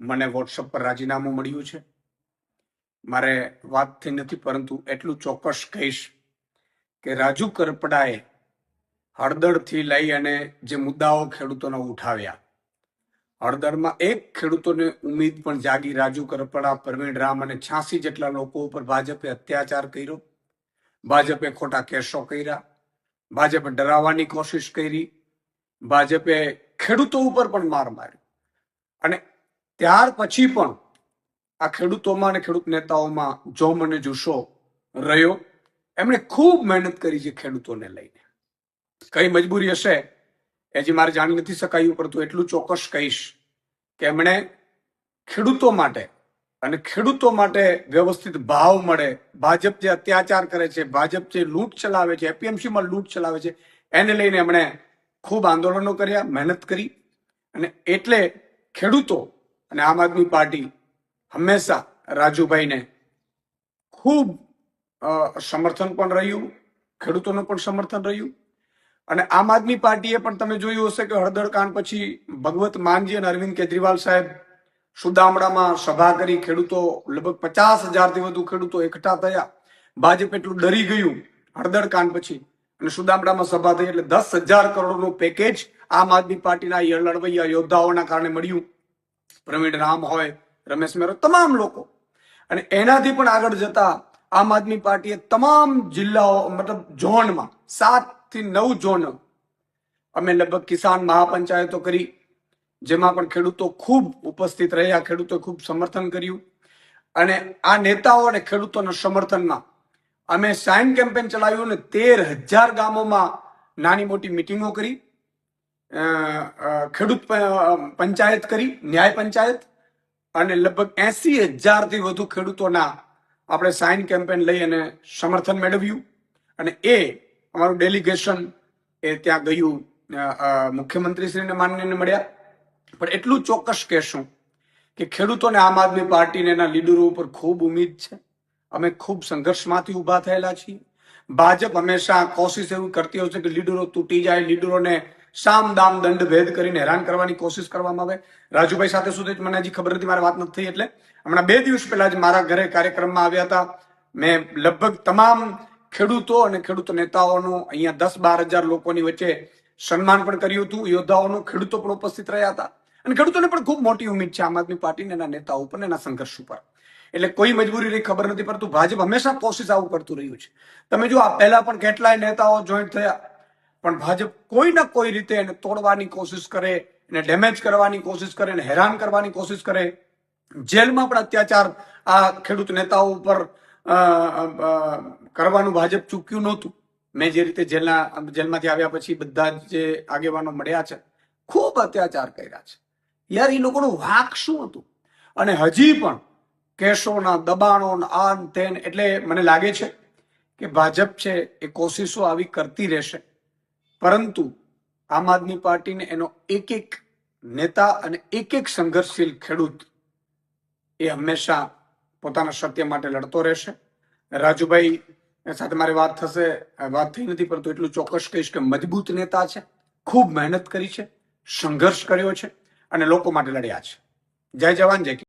મને વોટ્સઅપ પર રાજીનામું મળ્યું છે. મારે વાતથી નથી, પરંતુ એટલું ચોક્કસ કહીશ કે રાજુ કરપડાએ હળદરથી લઈ અને જે મુદ્દાઓ ખેડૂતોને ઉઠાવ્યા, હળદરમાં એક ખેડૂતોને ઉમ્મીદ પણ જાગી. રાજુ કરપડા, પ્રવીણ રામ અને 86 જેટલા લોકો ઉપર ભાજપે અત્યાચાર કર્યો, ભાજપે ખોટા કેસો કર્યા, ભાજપે ડરાવવાની કોશિશ કરી, ભાજપે ખેડૂતો ઉપર પણ માર માર્યો. અને ત્યાર પછી પણ આ ખેડૂતોમાં અને ખેડૂત નેતાઓમાં જોમ અને જુસ્સો રહ્યો. એમણે ખૂબ મહેનત કરી છે ખેડૂતોને લઈને. કઈ મજબૂરી હશે એ હજી મારે જાણી નથી શકાયું, પરંતુ એટલું ચોક્કસ કહીશ કે એમણે ખેડૂતો માટે અને ખેડૂતો માટે વ્યવસ્થિત ભાવ મળે, ભાજપ જે અત્યાચાર કરે છે, ભાજપ જે લૂંટ ચલાવે છે, એપીએમસીમાં લૂંટ ચલાવે છે, એને લઈને એમણે ખૂબ આંદોલનો કર્યા, મહેનત કરી. અને એટલે ખેડૂતો અને આમ આદમી પાર્ટી હંમેશા રાજુભાઈને ખૂબ સમર્થન પણ રહ્યું, ખેડૂતોનું પણ સમર્થન રહ્યું. અને આમ આદમી પાર્ટીએ પણ તમે જોયું હશે કે હળદર કાંડ પછી ભગવત માનજી અને અરવિંદ કેજરીવાલ સાહેબ સુદામડામાં સભા કરી. ખેડૂતો લગભગ 50,000થી વધુ ખેડૂતો એકઠા થયા. ભાજપ એટલું ડરી ગયું હળદર કાંડ પછી, અને સુદામડામાં સભા થઈ એટલે 10,000 કરોડનું પેકેજ આમ આદમી પાર્ટીના લડવૈયા યોદ્ધાઓના કારણે મળ્યું. પ્રવીણ રામ હોય, રમેશ મેરો, તમામ લોકો. અને એનાથી પણ આગળ જતા આમ આદમી પાર્ટીએ તમામ જિલ્લાઓ, મતલબ ઝોનમાં 7 થી 9 ઝોન અમે લગભગ કિસાન મહાપંચાયતો કરી, જેમાં પણ ખેડૂતો ખૂબ ઉપસ્થિત રહ્યા, ખેડૂતો ખૂબ સમર્થન કર્યું. અને આ નેતાઓ અને ખેડૂતોના સમર્થનમાં અમે સાઇન કેમ્પેન ચલાવ્યું અને 13,000 ગામોમાં નાની મોટી મિટિંગો કરી, ખેડૂત પંચાયત કરી, ન્યાય પંચાયત, અને લગભગ 80,000થી વધુ ખેડૂતોના આપણે સાઇન કેમ્પેન લઈ અને સમર્થન મેળવ્યું. અને એ અમારું ડેલિગેશન એ ત્યાં ગયું, મુખ્યમંત્રીશ્રીને માનનીયને મળ્યા. પણ એટલું ચોક્કસ કહેશું કે ખેડૂતોને આમ આદમી પાર્ટીને એના લીડરો ઉપર ખૂબ ઉમ્મીદ છે. અમે ખૂબ સંઘર્ષમાંથી ઊભા થયેલા છીએ. ભાજપ હંમેશા કોશિશ એવી કરતી હોય છે કે લીડરો તૂટી જાય, લીડરોને સામ દામ દંડ ભેદ કરીને હેરાન કરવાની કોશિશ કરવામાં આવે. રાજુભાઈ સાથે સુધી મને હજી ખબર નથી, મારી વાત નથી થઈ. એટલે હમણાં 2 દિવસ પહેલા જ મારા ઘરે કાર્યક્રમમાં આવ્યા હતા. મેં લગભગ તમામ ખેડૂતો અને ખેડૂત નેતાઓનું અહીંયા 10-12 હજાર લોકોની વચ્ચે સન્માન પણ કર્યું હતું. યોદ્ધાઓનું, ખેડૂતો પણ ઉપસ્થિત રહ્યા હતા. અને ખેડૂતોને પણ ખૂબ મોટી ઉમ્મીદ છે આમ આદમી પાર્ટીને એના નેતાઓ ઉપર, એના સંઘર્ષ ઉપર. એટલે કોઈ મજબૂરી નહીં, ખબર નથી, પરંતુ ભાજપ હંમેશા કોશિશ આવું કરતું રહ્યું છે. તમે જો આ પહેલા પણ કેટલાય નેતાઓ જોઈન્ટ થયા, પણ ભાજપ કોઈ ના કોઈ રીતે એને તોડવાની કોશિશ કરે, એને ડેમેજ કરવાની કોશિશ કરે, એને હેરાન કરવાની કોશિશ કરે. જેલમાં પણ અત્યાચાર આ ખેડૂત નેતાઓ ઉપર કરવાનું ભાજપ ચૂક્યું નહોતું. મેં જે રીતે જેલમાંથી આવ્યા પછી બધા જે આગેવાનો મળ્યા છે, ખૂબ અત્યાચાર કર્યા છે. યાર, એ લોકોનું વાંક શું હતું? અને હજી પણ કેસોના દબાણો આન તેન. એટલે મને લાગે છે કે ભાજપ છે એ કોશિશો આવી કરતી રહેશે, પરંતુ આમ આદમી પાર્ટીને એનો એક એક નેતા અને એક એક સંઘર્ષશીલ ખેડૂત એ હંમેશા પોતાના સત્ય માટે લડતો રહેશે. રાજુભાઈ સાથે મારી વાત થઈ નથી, પરંતુ એટલું ચોક્કસ કહીશ કે મજબૂત નેતા છે, ખૂબ મહેનત કરી છે, સંઘર્ષ કર્યો છે અને લોકો માટે લડ્યા છે. જય જવાન, જય કિસાન.